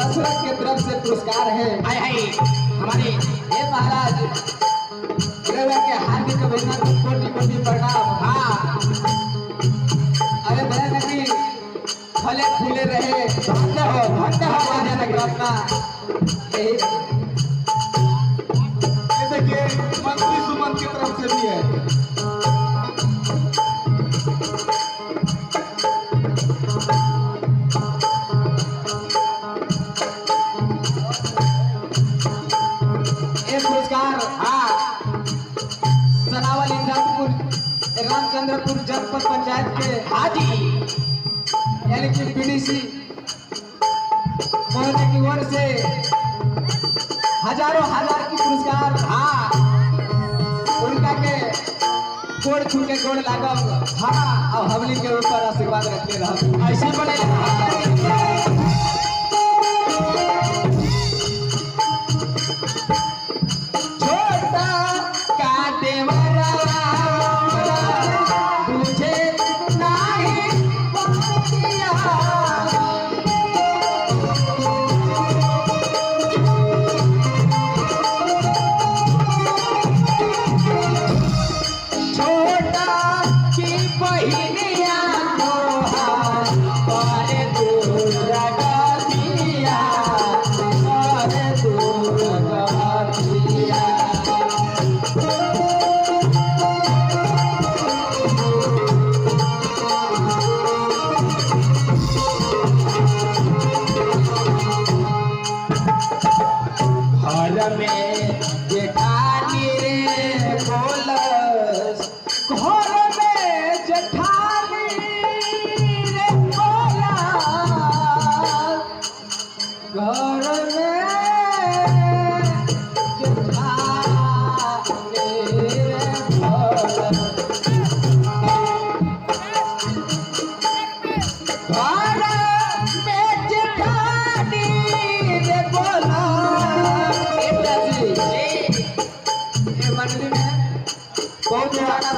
दशरथ के तरफ से पुरस्कार है। हाय हाय हमारे हे महाराज रवा के हार्दिक अभिनंदन, कोटि कोटि प्रणाम। हाँ अरे भैया नदी फले फूले रहे, धन्य हो राजा नगरत्ना। ये देखिए मंत्री सुमन की तरफ से भी है। पुरस्कार सनावल इंद्रपुर रामचंद्रपुर जनपद पंचायत के हाजी यानी कि पीडीसी महोदय की ओर से हजारों हजार की पुरस्कार उनका के गोड़ छू के गोड़ लागब। और हमली के ऊपर आशीर्वाद रखते रह ऐसे बने।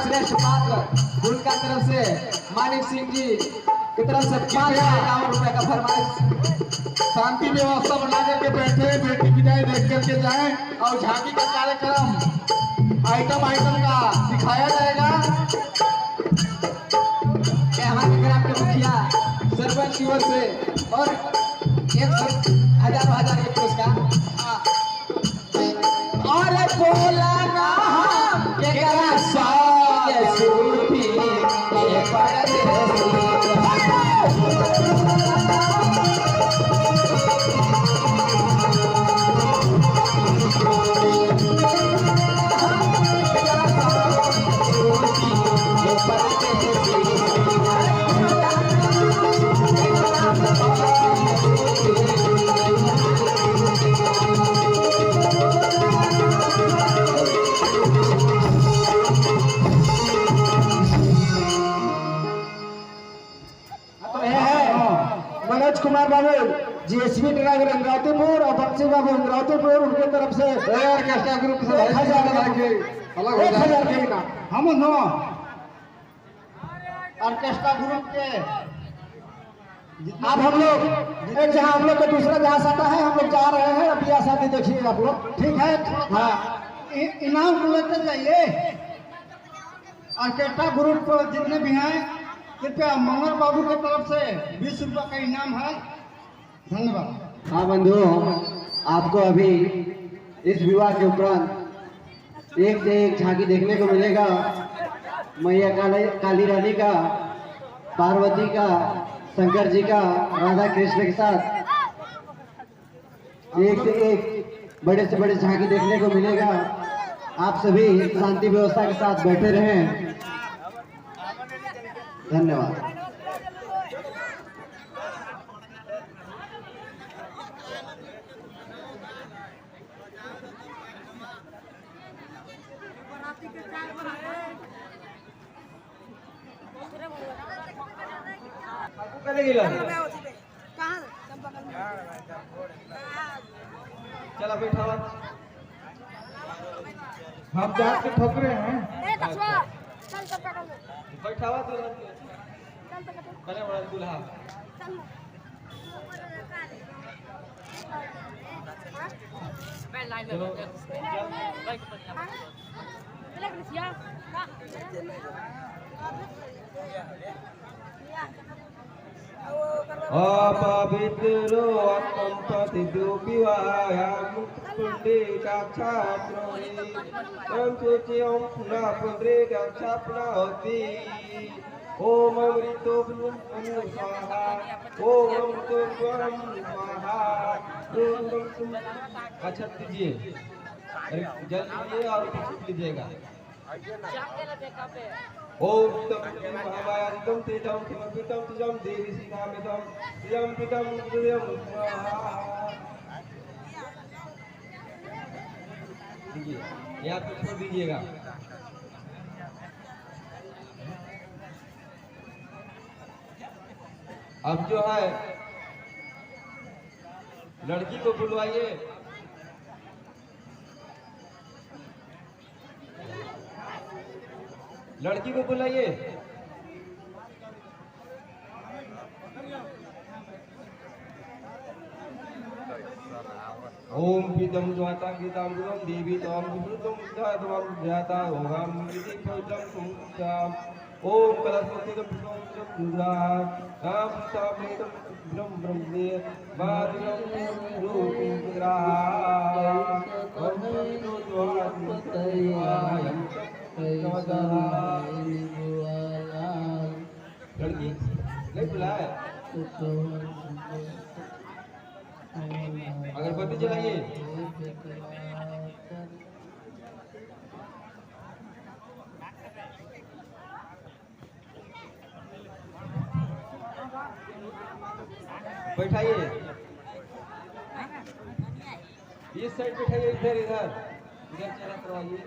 श्रेष्ठ पात्र उनका तरफ से मानिक सिंह जी की तरफ से 5,000 रुपए का फरमाइश। शांति व्यवस्था बना करके बैठे, बेटी विदाई देख करके जाएं और झांकी का कार्यक्रम आइटम का दिखाया जाएगा। हमारे ग्राम के मुखिया सरपंच की ओर से और 1,000 के पुरस्कार। और बोला ना कुमार बाबू जीएसबी ड्राइवर अमरावतीपुर और बक्सी बाबू अमरावतीपुर उनके तरफ से ऑर्केस्ट्रा ग्रुप से 1,000 के इनाम। हम ऑर्केस्ट्रा ग्रुप के अब हम लोग एक जहाँ हम लोग का दूसरा जहाँ सटा है, हम लोग जा रहे हैं। अब यह शादी देखिए आप लोग, ठीक है? हाँ इनाम लेते जाइए। ऑर्केस्ट्रा ग्रुप जितने भी हैं कृपया मंगल बाबू की तरफ से 20 रुपये का इनाम है। धन्यवाद। हाँ बंधु, आपको अभी इस विवाह के उपरांत एक से एक झांकी देखने को मिलेगा। मैया काली रानी का, पार्वती का, शंकर जी का, राधा कृष्ण के साथ एक से एक बड़े से बड़े झांकी देखने को मिलेगा। आप सभी शांति व्यवस्था के साथ बैठे रहें। धन्यवाद। चला बैठा हम जाके ठोकरे हैं। बैठावा तो दूल्हा अपवित्रो अकम्पतिदुपिवायां पुण्डिकाक्षाप्नोहि तं सुचियं पुनः पुण्डिकाक्षाप्नोति ओम अमृतो स्वाहा ओम अमृतो स्वाहा। अच्छा दीजिए, जल लीजिए और कुछ लीजिएगा। ओम तम महामायादितं तेजं समर्पितं तुजं देवी सीतामितं तुजं पितं तुजं स्वाहा। दीजिए, ये आप छोड़ दीजिएगा। अब जो है लड़की को बुलवाइए। लड़की को बुलाइए। ओम पीतम ज्वाता गीताम गुरम देवी तम विष्णुतम जातम जाता होगाम विधि पवित्रम समुद्राम ओम कलशोतितम दुर्गा राम सामेतम ब्रह्म ब्रह्मे वादिनम रूपं पुत्रा ओम द्वायम लड़की नहीं बुलाए। अगरबत्ती जलाइए। बैठाइए, इस साइड बैठाइए, इधर इधर इधर चला करवाइए।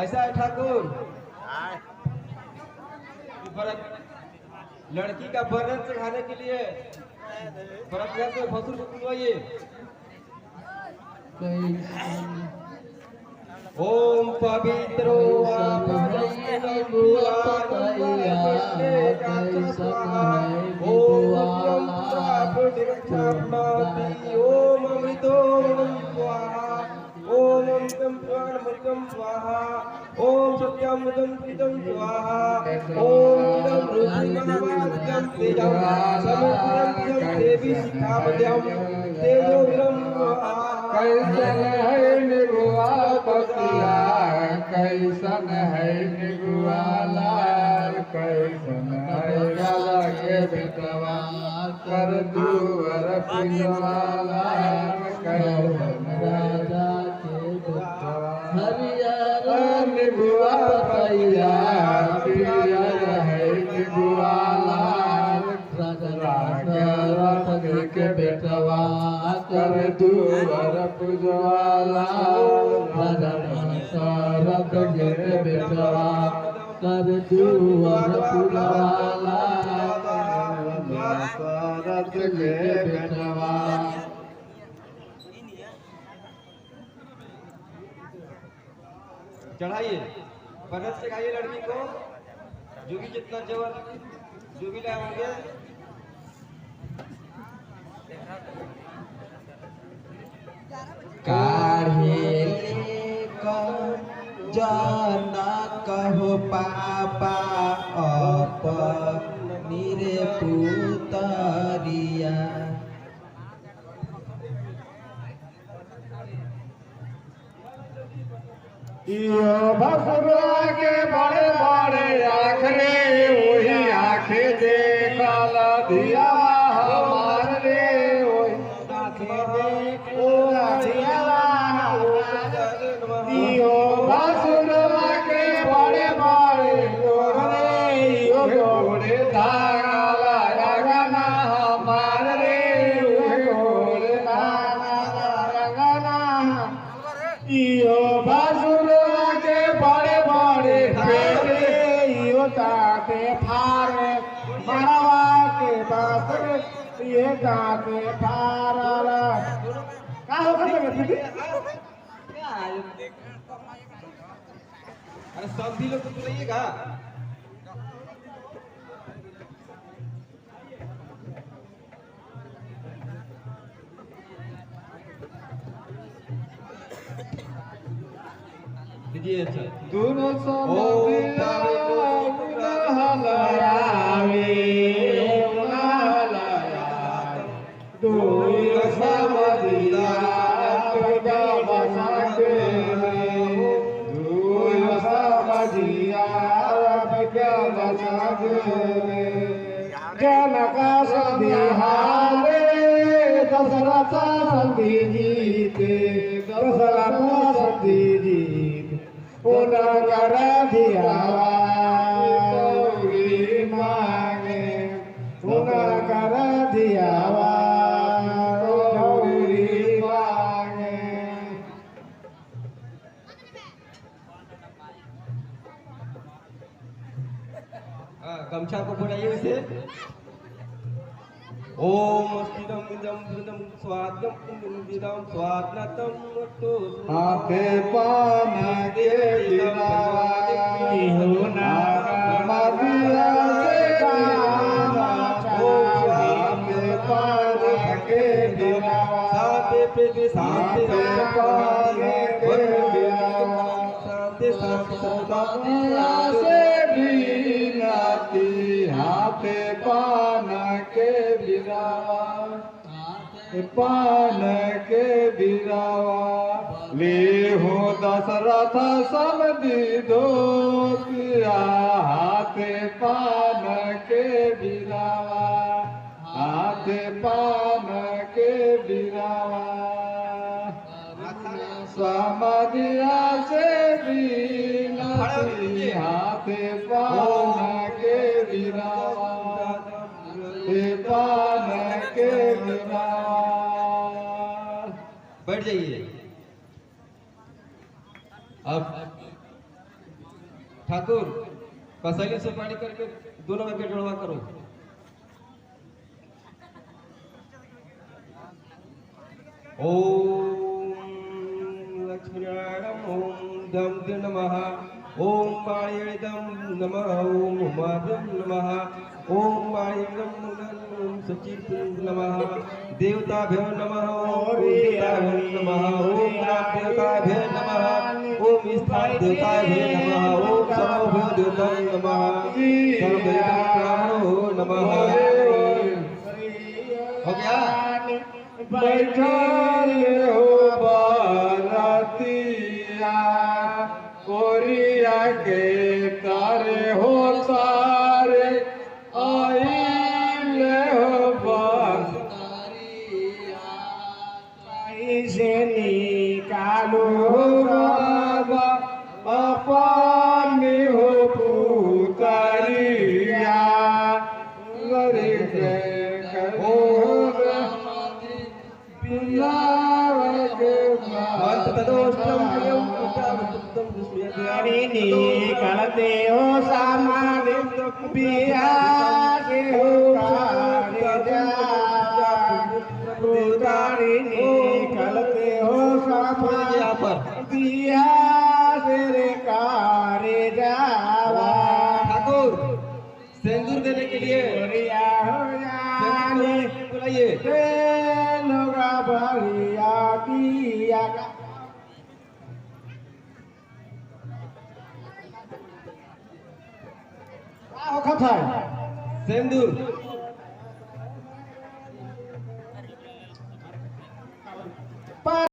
ऐसा है ठाकुर, लड़की का बर्तन चढ़ाने के लिए भरत से भसुर को बुलवाइए। ओम पवित्रो ओम अमृतो स्वाहा ओम अमृतम प्राणमृतम स्वाहा ओम सत्यामृतम प्रीतम स्वाहा ओम इदं रुद्रमहावाद्यं तेजं समुद्रं देवी शिखामध्यं तेजोग्रं कैसन है निगुआ बतिया कैसन है निगुआ लाल कैसन है गला के बेटवा कर दूर पिलवाला कैसन राजा के बेटवा हरियर निगुआ बतिया पियर है निगुआ लाल रथ के बेटवा कर दूर पुजवाला रथ के बेटवा कर दूर पुजवाला रथ के बेटवा। चढ़ाइए, बरत चढ़ाइए लड़की को, जो भी जितना जेवर जो भी लाए होंगे। काढ़े जाना कहो पापा अपनी रे पुतरिया यो भसुरा के बड़े बड़े आखरे वही आंखें देखल दिया हमार रे वही आंखें देखो दिया यो भसुरा के बड़े बड़े गोरे यो गोरे धागा रगना हमार रे गोरे धागा रगना यो भसुरा के बड़े बड़े बेटे यो ताते फारे मरवा के बासर जाके फारल का हो खत्म दीदी क्या है? अरे सब भी लोग तो बुलाइएगा। लीजिए अच्छा। दोनों जनका संधिहारे दशरथ संधि जीते दशरथ संधि जीते उनकर धियावा गौरी मांगे उनकर धियावा गौरी मांगे गमछा को बुलाइए उसे। ओम स्थिरम इदम धृतम स्वादम इंदिरम स्वादनतम तो हाथे पान के बिनावा होना मदिया से गाना हाथे पान के बिनावा शांति प्रीति शांति पान के बिनावा शांति शांति सदा से बिनाती हाथे पान के बिनावा पान के बिनावा ले हो दशरथ समधि दो हाथे पान के बिनावा हाथे पान के बिनावा समधिया से बिनाती हाथे पान के बिनावा पान के बिना बैठ जाइए। अब ठाकुर कसैली सुपारी करके दोनों में पेट जुड़वा करो। ओम लक्ष्मीनारायण ओम दम नमः ओम पाणिदम नमः ओम उमादम नमः ओम पाणिदम सचिव नमः देवताभ्यो नमः ओम देवताभ्यो नमः ओम देवताभ्यो नमः ओम स्थान देवताभ्यो नमः ओम सर्वभ्यो देवताभ्यो नमः सर्वभ्यो नमः। हो गया? बैठल हो बारातिया कोरिया के तारे हो सारे आइले हो बारिया से निकालो राजा अपनी हो पुतरिया गरीब हो निकलते हो सामान बिहार हो निकलते हो सामान बिहार कारे जावा। ठाकुर सिंदूर देने के लिए बुलाइए। बढ़िया दिया कथा सिंदूर